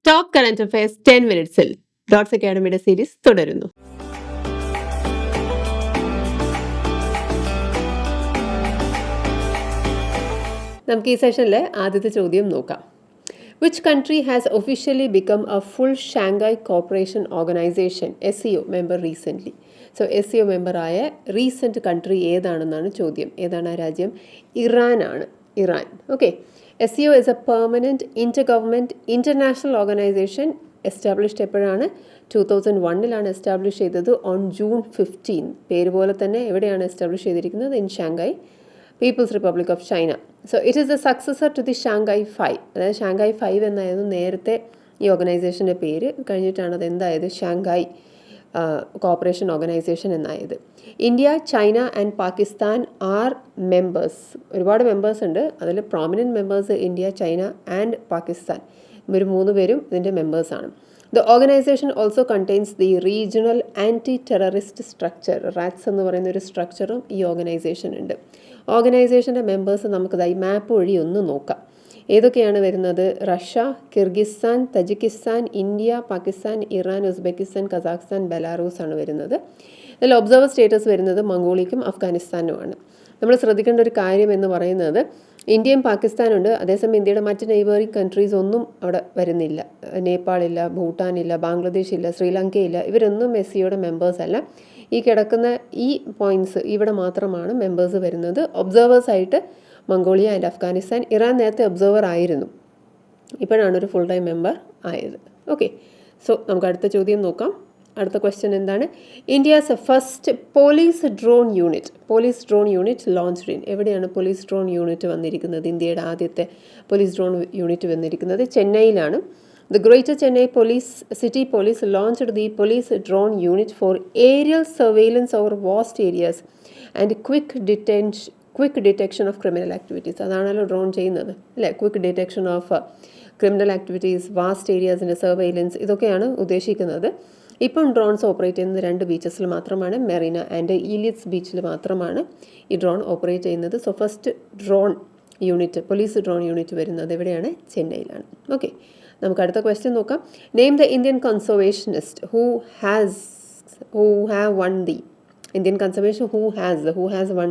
Top current affairs 10 മിനിറ്റ്സിൽ Dots അക്കാഡമിയുടെ series തുടരുന്നു. നമുക്ക് ഈ സെഷനിലെ ആദ്യത്തെ ചോദ്യം നോക്കാം. Which country has officially become a full Shanghai Cooperation Organization SCO member recently? So SCO member ആയ റീസെൻറ്റ് കൺട്രി ഏതാണെന്നാണ് ചോദ്യം. ഏതാണ് ആ രാജ്യം? ഇറാൻ ആണ്. Iran. Okay. SCO is a permanent intergovernment international organization established എപ്പോഴാണ്? 2001 എസ്റ്റാബ്ലിഷ് ചെയ്തത് ഓൺ ജൂൺ 15. പേര് പോലെ തന്നെ എവിടെയാണ് എസ്റ്റാബ്ലിഷ് ചെയ്തിരിക്കുന്നത്? In Shanghai People's Republic of China. So it is the successor to the Shanghai 5. അതായത് ഷാങ്ഹായ് 5 എന്നായിരുന്നു നേരത്തെ ഈ ഓർഗനൈസേഷൻ്റെ പേര്. കഴിഞ്ഞിട്ടാണ് അത് എന്തായത്? ഷാങ്ഹായ് കോപ്പറേഷൻ ഓർഗനൈസേഷൻ എന്നായത്. India, China and Pakistan are members. ഒരുപാട് മെമ്പേഴ്സ് ഉണ്ട്. അതിൽ prominent members India, China and Pakistan. ഇവർ 3 പേരും ഇതിൻ്റെ മെമ്പേഴ്സാണ്. The organisation also contains the regional anti terrorist structure. RATS എന്ന് പറയുന്ന ഒരു സ്ട്രക്ചറും ഈ ഓർഗനൈസേഷൻ ഉണ്ട്. ഓർഗനൈസേഷൻ്റെ മെമ്പേഴ്സ് നമുക്കിതായി മാപ്പ് വഴി ഒന്ന് നോക്കാം. ഏതൊക്കെയാണ് വരുന്നത്? Russia, Kyrgyzstan, Tajikistan, India, Pakistan, Iran, Uzbekistan, Kazakhstan, Belarus ആണ് വരുന്നത്. ഇതിൽ ഒബ്സർവർ സ്റ്റേറ്റസ് വരുന്നത് മംഗോളിയക്കും അഫ്ഗാനിസ്ഥാനുമാണ്. നമ്മൾ ശ്രദ്ധിക്കേണ്ട ഒരു കാര്യം എന്ന് പറയുന്നത് ഇന്ത്യയും പാകിസ്ഥാനുണ്ട്, അതേസമയം ഇന്ത്യയുടെ മറ്റ് നെയ്ബറിംഗ് കൺട്രീസ് ഒന്നും അവിടെ വരുന്നില്ല. നേപ്പാളില്ല, ഭൂട്ടാനില്ല, ബാംഗ്ലാദേശ് ഇല്ല, ശ്രീലങ്കയില്ല. ഇവരൊന്നും SCOയുടെ മെമ്പേഴ്സ് അല്ല. ഈ കിടക്കുന്ന ഈ പോയിന്റ്സ് ഇവിടെ മാത്രമാണ് മെമ്പേഴ്സ് വരുന്നത്. ഒബ്സർവേഴ്സായിട്ട് മംഗോളിയ ആൻഡ് അഫ്ഗാനിസ്ഥാൻ. ഇറാൻ നേരത്തെ ഒബ്സർവർ ആയിരുന്നു, ഇപ്പോഴാണ് ഒരു ഫുൾ ടൈം മെമ്പർ ആയത്. ഓക്കെ. സോ നമുക്ക് അടുത്ത ചോദ്യം നോക്കാം. അടുത്ത ക്വസ്റ്റ്യൻ എന്താണ്? India's first police drone unit launched in. എവിടെയാണ് പോലീസ് ഡ്രോൺ യൂണിറ്റ് വന്നിരിക്കുന്നത്? ഇന്ത്യയുടെ ആദ്യത്തെ പോലീസ് ഡ്രോൺ യൂണിറ്റ് വന്നിരിക്കുന്നത് ചെന്നൈയിലാണ്. The Greater Chennai City Police launched the police drone unit for aerial surveillance over vast areas and quick detection of criminal activities. അതാണല്ലോ drone ചെയ്യുന്നത് അല്ലേ? Quick detection of criminal activities, vast ഏരിയാസിൻ്റെ surveillance, ഇതൊക്കെയാണ് ഉദ്ദേശിക്കുന്നത്. ഇപ്പം drones operate ചെയ്യുന്നത് 2 ബീച്ചസിൽ മാത്രമാണ്. Merina and ഈലിയറ്റ്സ് ബീച്ചിൽ മാത്രമാണ് ഈ ഡ്രോൺ ഓപ്പറേറ്റ് ചെയ്യുന്നത്. So first police drone unit വരുന്നത് എവിടെയാണ്? ചെന്നൈയിലാണ്. ഓക്കെ. നമുക്ക് അടുത്ത ക്വസ്റ്റ്യൻ നോക്കാം. Name the Indian conservationist who have one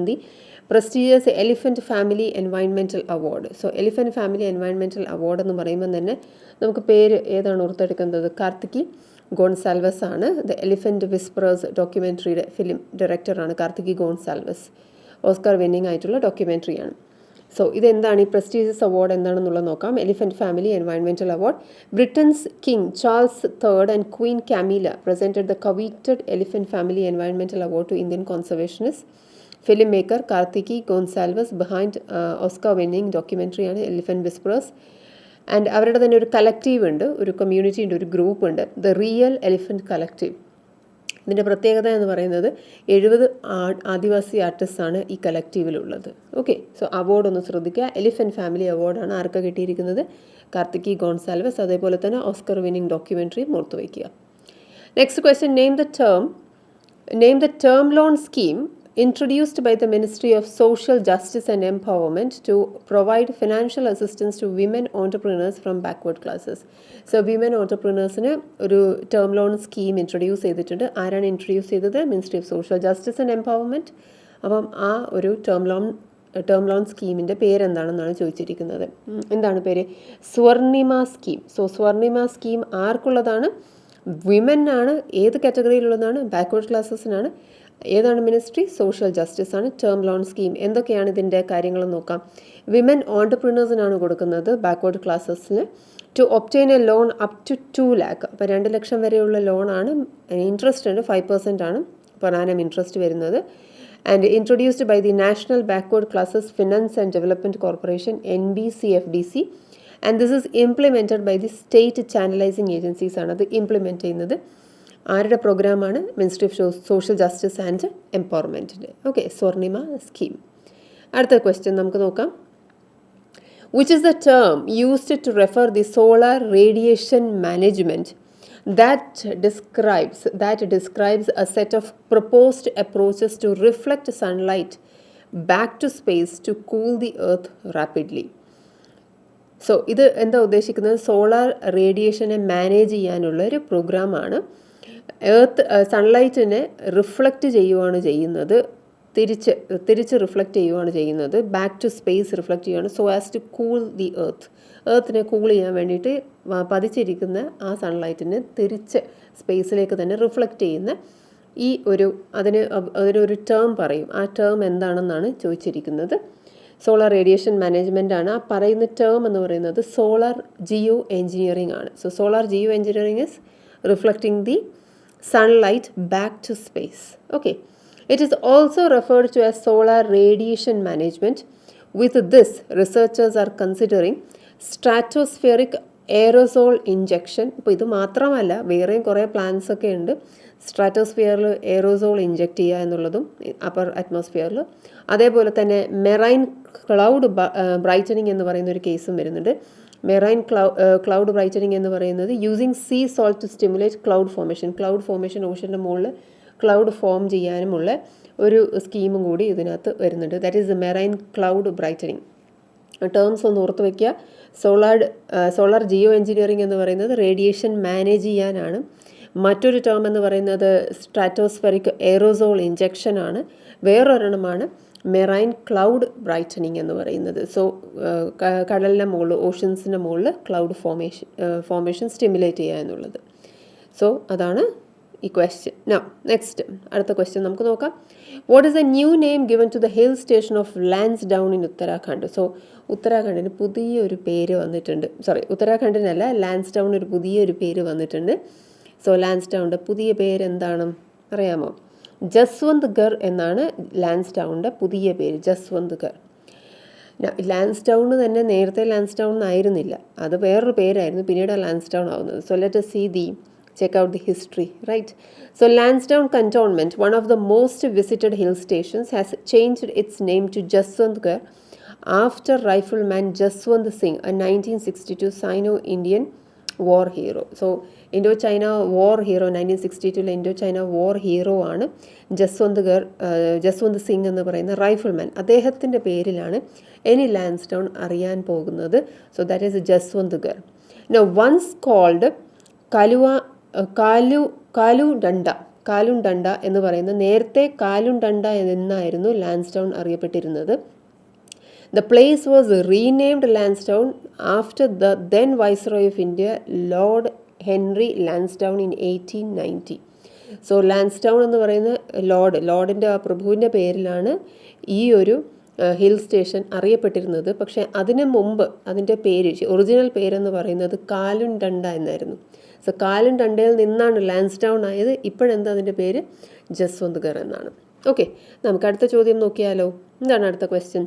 the prestigious elephant family environmental award. So elephant family environmental award എന്ന് പറയുമ്പോൾ തന്നെ നമുക്ക് പേര് ഏതാണ് ഓർത്തെടുക്കുന്നത്? കാർത്തികി ഗോൺസാൽവസ് ആണ്. ദ എലിഫൻറ്റ് വിസ്പറേഴ്സ് ഡോക്യുമെൻ്ററിയുടെ ഫിലിം ഡയറക്ടറാണ് കാർത്തികി ഗോൺസാൽവസ്. ഓസ്കാർ വിന്നിംഗ് ആയിട്ടുള്ള ഡോക്യുമെൻ്ററിയാണ്. സോ ഇതെന്താണ് ഈ പ്രസ്റ്റീജിയസ് അവാർഡ് എന്താണെന്നുള്ളത് നോക്കാം. Elephant family environmental award. Britain's King Charles III and Queen Camilla presented the coveted elephant family environmental award to Indian conservationist film maker Kartiki Gonsalves. Behind Oscar winning ഡോക്യുമെൻ്ററിയാണ് elephant whisperers. And അവരുടെ തന്നെ ഒരു collective ഉണ്ട്, ഒരു community ഉണ്ട്, ഒരു group ഉണ്ട്, the real elephant collective. ഇതിൻ്റെ പ്രത്യേകത എന്ന് പറയുന്നത് 70 ആദിവാസി ആർട്ടിസ്റ്റാണ് ഈ കളക്റ്റീവിലുള്ളത്. ഓക്കെ. സോ അവാർഡ് ഒന്ന് ശ്രദ്ധിക്കുക. എലിഫൻറ്റ് ഫാമിലി അവാർഡാണ് ആർക്ക് കിട്ടിയിരിക്കുന്നത്? കാർത്തികി ഗോൺസാൽവസ്. അതേപോലെ തന്നെ ഓസ്കർ വിന്നിംഗ് ഡോക്യുമെൻ്ററി ഓർത്തു വയ്ക്കുക. Next question. Name the term loan scheme introduced by the Ministry of Social Justice and Empowerment to provide financial assistance to women entrepreneurs from backward classes. So women entrepreneursന് ഒരു term loan scheme introduce ചെയ്തിട്ടുണ്ട്. ആരാണ് introduce ചെയ്തത്? Ministry of social justice and empowerment. അപ്പം ആ ഒരു term loan സ്കീമിൻ്റെ പേരെന്താണെന്നാണ് ചോദിച്ചിരിക്കുന്നത്. എന്താണ് പേര്? Swarnima scheme. So Swarnima scheme ആർക്കുള്ളതാണ്? വിമൻ ആണ്. ഏത് കാറ്റഗറിയിലുള്ളതാണ്? ബാക്ക്വേർഡ് ക്ലാസ്സസിനാണ്. ഏതാണ് മിനിസ്ട്രി? സോഷ്യൽ ജസ്റ്റിസ് ആണ്. ടേം ലോൺ സ്കീം എന്തൊക്കെയാണ് ഇതിൻ്റെ കാര്യങ്ങൾ നോക്കാം. വിമൻ ഓൺടർപ്രീനേഴ്സിനാണ് കൊടുക്കുന്നത്, ബാക്ക്വേർഡ് ക്ലാസ്സസിന്. To obtain a loan up to 2 lakh. അപ്പോൾ 2 ലക്ഷം വരെയുള്ള ലോണാണ്. ഇൻട്രസ്റ്റ് ഉണ്ട്, 5% ആണ് പെർ ആനം ഇൻട്രസ്റ്റ് വരുന്നത്. And introduced by the national backward classes finance and development corporation NBCFDC. And this is implemented by the state channelising agencies ആണ് അത് implement ചെയ്യുന്നത്. ആരുടെ പ്രോഗ്രാമാണ്? Ministry of social justice and എംപവർമെൻറ്റിൻ്റെ. Okay. Swarnima scheme. അടുത്ത question നമുക്ക് നോക്കാം. Which is the term used to refer the solar radiation management that describes a set of proposed approaches to reflect sunlight back to space to cool the earth rapidly. So ഇത് എന്താ ഉദ്ദേശിക്കുന്നത്, solar റേഡിയേഷനെ manage ചെയ്യാനുള്ള ഒരു പ്രോഗ്രാമാണ്. സൺലൈറ്റിനെ reflect ചെയ്യുകയാണ് ചെയ്യുന്നത്, തിരിച്ച് reflect ചെയ്യുകയാണ് ചെയ്യുന്നത്, ബാക്ക് ടു സ്പേസ് റിഫ്ലക്റ്റ് ചെയ്യുകയാണ്, so as to cool the എർത്തിനെ കൂൾ ചെയ്യാൻ വേണ്ടിയിട്ട് പതിച്ചിരിക്കുന്ന ആ സൺലൈറ്റിനെ തിരിച്ച് സ്പേസിലേക്ക് തന്നെ റിഫ്ലക്റ്റ് ചെയ്യുന്ന അതിനൊരു ടേം പറയും. ആ ടേം എന്താണെന്നാണ് ചോദിച്ചിരിക്കുന്നത്. സോളാർ റേഡിയേഷൻ മാനേജ്മെൻ്റ് ആണ്. ആ പറയുന്ന ടേം എന്ന് പറയുന്നത് സോളാർ ജിയോ എഞ്ചിനീയറിംഗ് ആണ്. So solar geo engineering is reflecting the sunlight back to space. Okay. It is also referred to as solar radiation management. With this, researchers are considering stratospheric aerosol injection. ഇപ്പോൾ ഇത് മാത്രമല്ല, വേറെയും കുറേ plans ഒക്കെ ഉണ്ട്. സ്ട്രാറ്റോസ്ഫിയറിൽ aerosol inject ചെയ്യുക എന്നുള്ളതും upper അറ്റ്മോസ്ഫിയറിൽ. അതേപോലെ തന്നെ മെറൈൻ ക്ലൗഡ് ബ്രൈറ്റനിങ് എന്ന് പറയുന്ന ഒരു കേസും വരുന്നുണ്ട്. മെറൈൻ ക്ലൗഡ് ബ്രൈറ്റനിങ് എന്ന് പറയുന്നത് using sea salt to stimulate cloud formation ഓഷൻ്റെ മുകളിൽ ക്ലൗഡ് ഫോം ചെയ്യാനുമുള്ള ഒരു സ്കീമും കൂടി ഇതിനകത്ത് വരുന്നുണ്ട്. That is marine cloud brightening. Terms ഒന്ന് ഓർത്ത് വയ്ക്കുക. സോളാർ ജിയോ എഞ്ചിനീയറിംഗ് എന്ന് പറയുന്നത് റേഡിയേഷൻ മാനേജ് ചെയ്യാനാണ്. മറ്റൊരു ടേം എന്ന് പറയുന്നത് സ്ട്രാറ്റോസ്ഫെറിക് എയറോസോൾ ഇഞ്ചക്ഷൻ ആണ്. വേറൊരെണ്ണമാണ് മെറൈൻ ക്ലൗഡ് ബ്രൈറ്റനിങ് എന്ന് പറയുന്നത്. സോ കടലിൻ്റെ മുകളിൽ, ഓഷ്യൻസിൻ്റെ മുകളിൽ ക്ലൗഡ് ഫോർമേഷൻ സ്റ്റിമുലേറ്റ് ചെയ്യുക എന്നുള്ളത്. സോ അതാണ് ഈ ക്വസ്റ്റ്യൻ. നെക്സ്റ്റ് അടുത്ത ക്വസ്റ്റ്യൻ നമുക്ക് നോക്കാം. What is a new name given to the hill station of Lansdowne in Uttarakhand? So ഉത്തരാഖണ്ഡിന് പുതിയൊരു പേര് വന്നിട്ടുണ്ട്. ഉത്തരാഖണ്ഡിനല്ല, ലാൻസ്ഡൗൺ ഒരു പുതിയൊരു പേര് വന്നിട്ടുണ്ട്. സോ ലാൻസ്ഡൗണിൻ്റെ പുതിയ പേര് എന്താണ് അറിയാമോ? ജസ്വന്ത് ഗർ എന്നാണ് ലാൻസ്ഡൗണിൻ്റെ പുതിയ പേര്, ജസ്വന്ത് ഗർ. ലാൻസ്ഡൗൺ തന്നെ നേരത്തെ ലാൻസ്ഡൗൺ ആയിരുന്നില്ല, അത് വേറൊരു പേരായിരുന്നു, പിന്നീട് ലാൻസ്ഡൗൺ ആവുന്നത്. So let us see the check out the history, right? So Lansdowne Cantonment, one of the most visited hill stations, has changed its name to Jaswantgarh after rifleman Jaswant Singh, a 1962 Sino-Indian war hero. So Indo China war hero, 1962 Indo China war hero ആണ് ജസ്വന്ത് സിംഗ് എന്ന് പറയുന്ന rifleman. അദ്ദേഹത്തിൻ്റെ പേരിലാണ് ഇനി Lansdowne അറിയാൻ പോകുന്നത്. So that is Jaswantgarh. Now once called Kaludanda എന്ന് പറയുന്ന, നേരത്തെ കാലുണ്ടണ്ട എന്നായിരുന്നു ലാൻസ്ഡൗൺ അറിയപ്പെട്ടിരുന്നത്. The place was renamed Lansdowne after the then Viceroy of India, Lord Henry Lansdowne in 1890. So ലാൻസ്ഡൗൺ എന്ന് പറയുന്ന ലോർഡിൻ്റെ ആ പ്രഭുവിൻ്റെ പേരിലാണ് ഈ ഒരു ഹിൽ സ്റ്റേഷൻ അറിയപ്പെട്ടിരുന്നത്. പക്ഷേ അതിന് മുമ്പ് അതിൻ്റെ പേര്, ഒറിജിനൽ പേരെന്ന് പറയുന്നത് കാലുണ്ടണ്ട എന്നായിരുന്നു. സോ കാലുണ്ടണ്ടയിൽ നിന്നാണ് ലാൻസ്ഡൗൺ ആയത്. ഇപ്പോഴെന്താ അതിൻ്റെ പേര്? ജസ്വന്ത്ഗർ എന്നാണ്. ഓക്കെ, നമുക്ക് അടുത്ത ചോദ്യം നോക്കിയാലോ. എന്താണ് അടുത്ത question?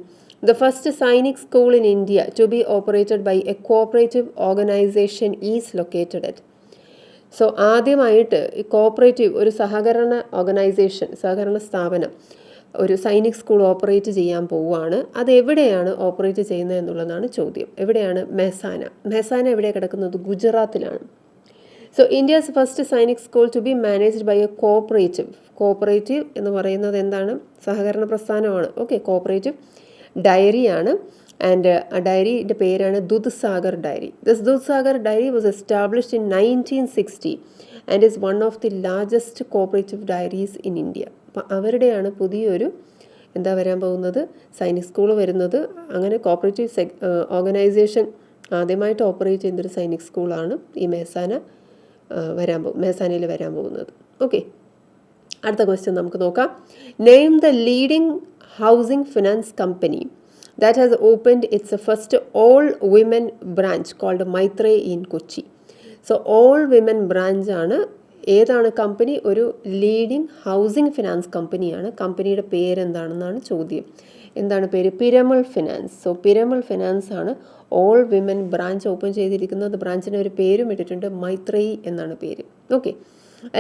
The first Sainik school in India to be operated by a cooperative organization is located at. So ആദ്യമായിട്ട് ഈ കോപ്പറേറ്റീവ് ഒരു സഹകരണ സ്ഥാപനം ഒരു സൈനിക് സ്കൂൾ ഓപ്പറേറ്റ് ചെയ്യാൻ പോവുകയാണ്. അത് എവിടെയാണ് ഓപ്പറേറ്റ് ചെയ്യുന്നത് എന്നുള്ളതാണ് ചോദ്യം. എവിടെയാണ്? മെഹസാന എവിടെയാണ് കിടക്കുന്നത്? ഗുജറാത്തിലാണ്. So India's first Sainik school to be managed by a cooperative എന്ന് പറയുന്നത് എന്താണ്? സഹകരണ പ്രസ്ഥാനമാണ്. Okay, cooperative ഡയറിയാണ്. ആൻഡ് ആ ഡയറിയുടെ പേരാണ് Dudhsagar dairy. This Dudhsagar dairy was established in 1960 and is one of the largest cooperative dairies in India. അപ്പം അവരുടെയാണ് പുതിയൊരു വരാൻ പോകുന്നത്, സൈനിക് സ്കൂൾ വരുന്നത്. അങ്ങനെ കോപ്പറേറ്റീവ് ഓർഗനൈസേഷൻ ആദ്യമായിട്ട് ഓപ്പറേറ്റ് ചെയ്യുന്നൊരു സൈനിക് സ്കൂളാണ് ഈ മെഹസാനയിൽ വരാൻ പോകുന്നത്. ഓക്കെ, അടുത്ത ക്വസ്റ്റ്യൻ നമുക്ക് നോക്കാം. Name the leading housing finance company that has opened its first all-women branch called Maitrey in Kochi. So all-women branch ആണ്. ഏതാണ് കമ്പനി? ഒരു ലീഡിംഗ് ഹൗസിംഗ് ഫിനാൻസ് കമ്പനിയാണ്. കമ്പനിയുടെ പേരെന്താണെന്നാണ് ചോദ്യം. എന്താണ് പേര്? Piramal finance. So Piramal finance ആണ് ഓൾ വിമൻ ബ്രാഞ്ച് ഓപ്പൺ ചെയ്തിരിക്കുന്നത്. ബ്രാഞ്ചിന് ഒരു പേരും ഇട്ടിട്ടുണ്ട്, മൈത്രേയി എന്നാണ് പേര്. Okay,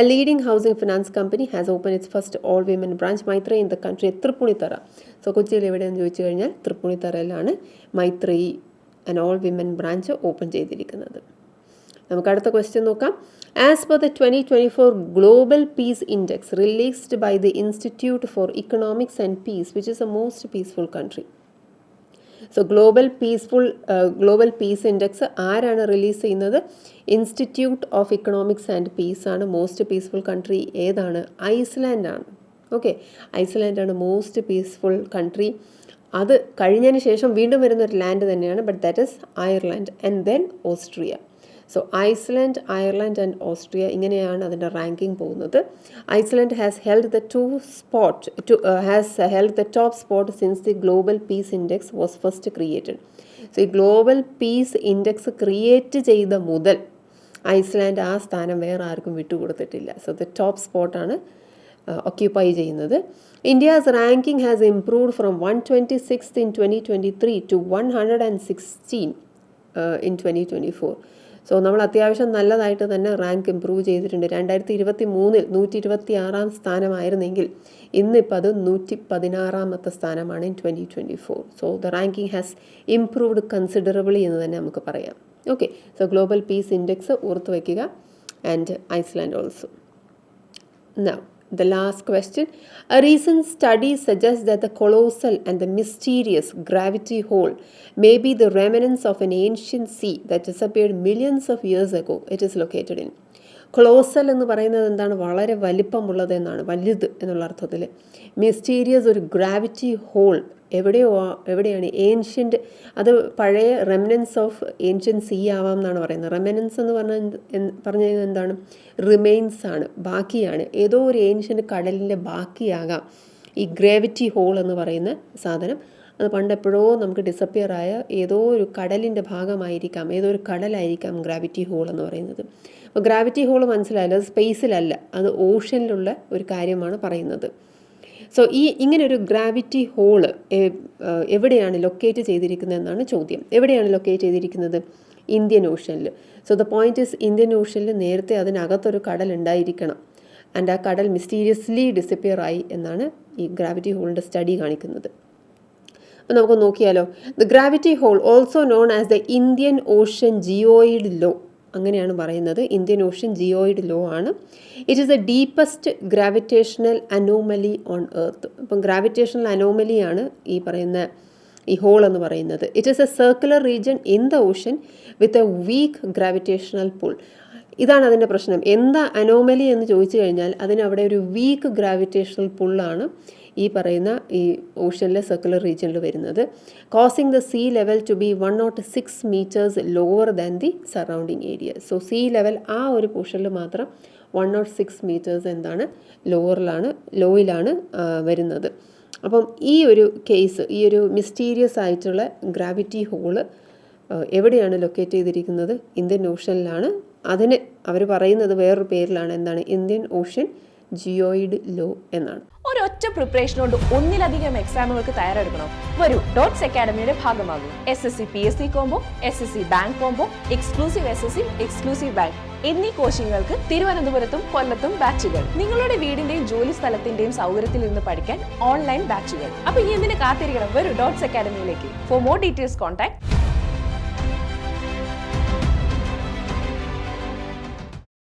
a leading housing finance company has opened its first all-women branch, Maitrey, in the country, Tripunithura. So കൊച്ചിയിൽ എവിടെയെന്ന് ചോദിച്ചു കഴിഞ്ഞാൽ തൃപ്പൂണിത്തറയിലാണ് Maitreyi an all-women branch open ചെയ്തിരിക്കുന്നത്. നമുക്ക് അടുത്ത ക്വസ്റ്റ്യൻ നോക്കാം. As per the 2024 global peace index released by the institute for economics and peace, which is the most peaceful country? So global peace index ആരാണ് റിലീസ് ചെയ്യുന്നത്? Institute of economics and peace ആണ്. Most peaceful country ഏതാണ്? ഐസ്ലാൻഡാണ്. Okay, ഐസ്ലാൻഡാണ് most peaceful country. അത് കഴിഞ്ഞതിന് ശേഷം വീണ്ടും വരുന്ന ഒരു ലാൻഡ് തന്നെയാണ്, but that is Ireland and then Austria. So Iceland, Ireland and Austria, ഇങ്ങനെയാണ് അതിൻ്റെ റാങ്കിങ് പോകുന്നത്. Iceland has held the top spot since the global peace index was first created. So ഈ ഗ്ലോബൽ പീസ് ഇൻഡെക്സ് ക്രിയേറ്റ് ചെയ്ത മുതൽ Iceland ആ സ്ഥാനം വേറെ ആർക്കും വിട്ടുകൊടുത്തിട്ടില്ല. സോ ദ ടോപ്പ് സ്പോട്ടാണ് occupy ചെയ്യുന്നത്. India's ranking has improved from 126th in 2023 to 116 in 2024. So നമ്മൾ അത്യാവശ്യം നല്ലതായിട്ട് തന്നെ റാങ്ക് ഇംപ്രൂവ് ചെയ്തിട്ടുണ്ട്. 2023 126 സ്ഥാനമായിരുന്നെങ്കിൽ ഇന്നിപ്പോൾ അത് 116 സ്ഥാനമാണ് in 2024. So the ranking has improved considerably എന്ന് തന്നെ നമുക്ക് പറയാം. Okay, so global peace index ഓർത്ത് വയ്ക്കുക, and Iceland also. Now, the last question. A recent study suggests that the colossal and the mysterious gravity hole may be the remnants of an ancient sea that disappeared millions of years ago. It is located in. Colossal എന്ന് പറയുന്നത് എന്താണ്? വളരെ വലിപ്പമുള്ളത് എന്നാണ്, വലുത് എന്നുള്ള അർത്ഥത്തിൽ. Mysterious ഒരു gravity whole എവിടെയാണ്? ഏൻഷ്യൻ്റ്, അത് പഴയ റെമനൻസ് ഓഫ് ഏൻഷ്യൻ സീ ആവാം എന്നാണ് പറയുന്നത്. റെമനൻസ് എന്ന് പറഞ്ഞാൽ എന്താണ്? റിമെയിൻസ് ആണ്, ബാക്കിയാണ്. ഏതോ ഒരു ഏൻഷ്യൻ്റ് കടലിൻ്റെ ബാക്കിയാകാം ഈ ഗ്രാവിറ്റി ഹോൾ എന്ന് പറയുന്ന സാധനം. അത് പണ്ടെപ്പോഴോ നമുക്ക് ഡിസപ്പിയർ ആയ ഏതോ ഒരു കടലിൻ്റെ ഭാഗമായിരിക്കാം, ഏതോ ഒരു കടലായിരിക്കാം ഗ്രാവിറ്റി ഹോൾ എന്ന് പറയുന്നത്. അപ്പോൾ ഗ്രാവിറ്റി ഹോൾ മനസ്സിലായല്ലോ, അത് സ്പേസിലല്ല, അത് ഓഷ്യനിലുള്ള ഒരു കാര്യമാണ് പറയുന്നത്. സോ ഇങ്ങനെ ഒരു ഗ്രാവിറ്റി ഹോള് എവിടെയാണ് ലൊക്കേറ്റ് ചെയ്തിരിക്കുന്നത് എന്നാണ് ചോദ്യം. എവിടെയാണ് ലൊക്കേറ്റ് ചെയ്തിരിക്കുന്നത്? ഇന്ത്യൻ ഓഷ്യനിൽ. So the point is, Indian ഓഷ്യനിൽ നേരത്തെ അതിനകത്തൊരു കടൽ ഉണ്ടായിരിക്കണം, ആൻഡ് ആ കടൽ മിസ്റ്റീരിയസ്ലി ഡിസപ്പിയർ ആയി എന്നാണ് ഈ ഗ്രാവിറ്റി ഹോളിൻ്റെ സ്റ്റഡി കാണിക്കുന്നത്. അപ്പോൾ നമുക്ക് നോക്കിയാലോ. The gravity hole, also known as the Indian Ocean geoid low, അങ്ങനെയാണ് പറയുന്നത്. ഇന്ത്യൻ ഓഷ്യൻ ജിയോയിഡ് ലോ ആണ്. It is the deepest gravitational anomaly on earth. അപ്പം ഗ്രാവിറ്റേഷണൽ അനോമലിയാണ് ഈ പറയുന്ന ഈ ഹോൾ എന്ന് പറയുന്നത്. It is a circular region in the ocean with a weak gravitational pull. ഇതാണ് അതിൻ്റെ പ്രശ്നം. എന്താ അനോമലി എന്ന് ചോദിച്ചു കഴിഞ്ഞാൽ അതിനവിടെ ഒരു വീക്ക് ഗ്രാവിറ്റേഷണൽ പുള്ളാണ് ഈ പറയുന്ന ഈ ഓഷ്യനിലെ സർക്കുലർ റീജിയനിൽ വരുന്നത്. Causing the sea level two B 106 meters lower than the surrounding area. So see level ആ ഒരു പോർഷനിൽ മാത്രം 106 meters എന്താണ് ലോയിലാണ് വരുന്നത്. അപ്പം ഈ ഒരു കേസ്, ഈ ഒരു മിസ്റ്റീരിയസ് ആയിട്ടുള്ള ഗ്രാവിറ്റി ഹോള് എവിടെയാണ് ലൊക്കേറ്റ് ചെയ്തിരിക്കുന്നത്? ഇന്ത്യൻ ഓഷ്യനിലാണ്. അതിന് അവർ പറയുന്നത് വേറൊരു പേരിലാണ്, എന്താണ്? ഇന്ത്യൻ ഓഷ്യൻ ജിയോയിഡ് ലോ എന്നാണ്. ഒരൊറ്റ പ്രിപ്പറേഷൻ കൊണ്ട് ഒന്നിലധികം എക്സാമുകൾക്ക് തയ്യാറെടുക്കണം. വരൂ, ഡോട്ട്സ് അക്കാഡമിയുടെ ഭാഗമാകും. SSC PSC combo, SSC bank combo, exclusive SSC, exclusive bank എന്നീ കോച്ചിങ്ങുകൾക്ക് തിരുവനന്തപുരത്തും കൊല്ലത്തും ബാച്ചുകൾ. നിങ്ങളുടെ വീടിന്റെയും ജോലി സ്ഥലത്തിന്റെയും സൗകര്യത്തിൽ നിന്ന് പഠിക്കാൻ ഓൺലൈൻ ബാച്ചുകൾ. അപ്പൊ ഇനി എന്തിനു കാത്തിരിക്കണം? വരൂ ഡോട്ട്സ് അക്കാഡമിയിലേക്ക്. For more details contact